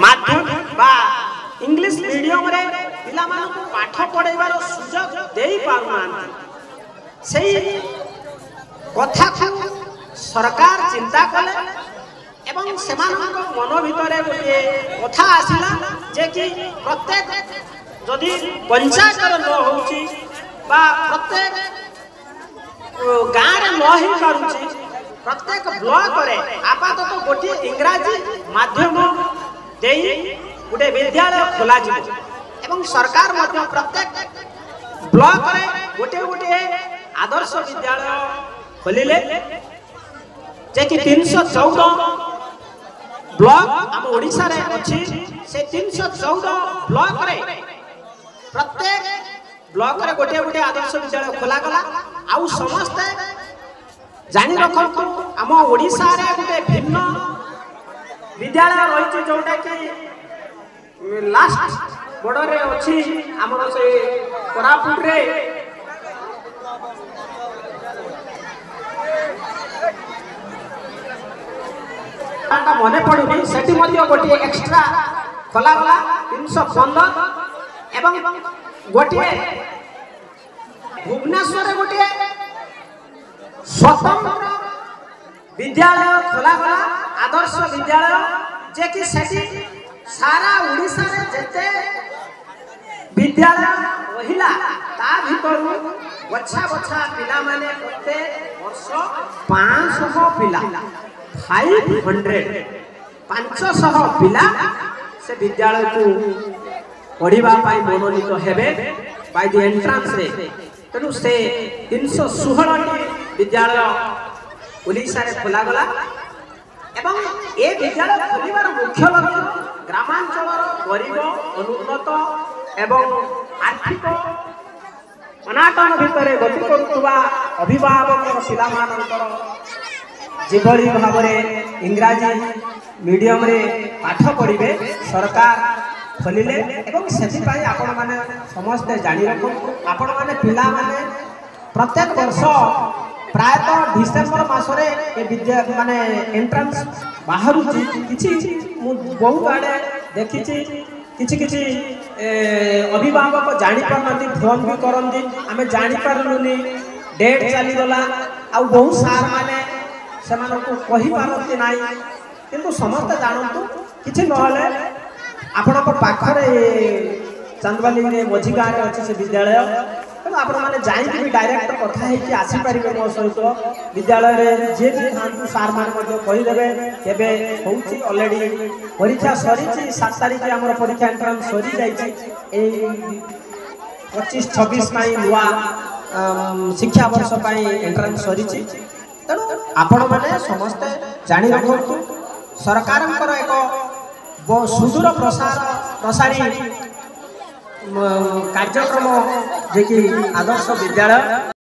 माध्यम बा English medium रे पिला मानक पाठ पढ़ाइबार सुजोग देई पारुना सेही कथा को सरकार चिंता कले एवं सेमानक मन भितरे गोटे कथा आसिला जे कि प्रत्येक जदि पंचायत न होउची बा प्रत्येक गाँव रे न ही पारुची प्रत्येक ब्लॉक रे आपातत गोटे इंग्राजी माध्यम देई गोटे विद्यालय खोला जिवो एवं सरकार मध्य प्रत्येक ब्लॉक रे गोटे गोटे आदर्श विद्यालय खोलिले जे कि 314 ब्लॉक हम ओडिशा रे अछि से 314 ब्लॉक रे प्रत्येक ब्लॉक रे गोटे गोटे आदर्श विद्यालय खोला गला आउ समस्त जानि रखंतु हम ओडिशा रे गोटे भिन्न विद्यालय रहिछि जोटा कि लास्ट बॉर्डर रे अछि हमर से कोरापुट रे मने पड़ुनी सेठी मध्य गोटे एक्स्ट्रा खोला गला 315 एवं गोटे भुवनेश्वर गोटे स्वतंत्र विद्यालय खोला गला आदर्श विद्यालय जे कि सेठी सारा ओडिशा रे जते विद्यालय रहिला ता भीतर बच्चा बच्चा पिला माने प्रत्येक वर्ष 500 पिला 500 पिला से विद्यालय को पढ़िबा पाई मनोनीत हेबे बाय द एंट्रेंस रे तेनु से 316 विद्यालय ओडिशा रे खोला गला एवं ए विद्यालय खोलिबार मुख्य लक्ष्य ग्रामांचल गरीब अनुन्नत एवं आर्थिक अनाटन भितर गति करुवा अभिभावक पिला मानकर जिभली भाव इंग्राजी मीडियम रे पाठ पढ़े सरकार खोलिले एवं से आपण माने समस्त जानी रखु आपण माने पिला माने प्रत्येक वर्ष प्रायतः डिसेम्बर मासरे ए विद्या माने एंट्रेंस बाहर किछि बहुत आड़े देखी किछि अभिभावक जानी पारनती फोन भी करती आम जानी पारुनी डेट चली गला आ बहुत सार माने से कही पारती ना किंतु समस्त जानतु किछि नहले आपण पाखरे चांदवाली मझी गाँव में अच्छे से विद्यालय तेणु आपण मैंने जाइए भी डायरेक्ट कथा है आसीपारे मो सहित विद्यालय रे जे भी था सार मैंने कहीदेवे केवे होउची ऑलरेडी परीक्षा सरी 7 तारिख आम परीक्षा एंट्रेंस सरी जाइए 25-26 नुआ शिक्षा वर्ष एंट्रेंस सरी तेणु आपण मैंने समस्ते जानी रखु सरकार एक सुदूर प्रसारी कार्यक्रम जे कि आदर्श विद्यालय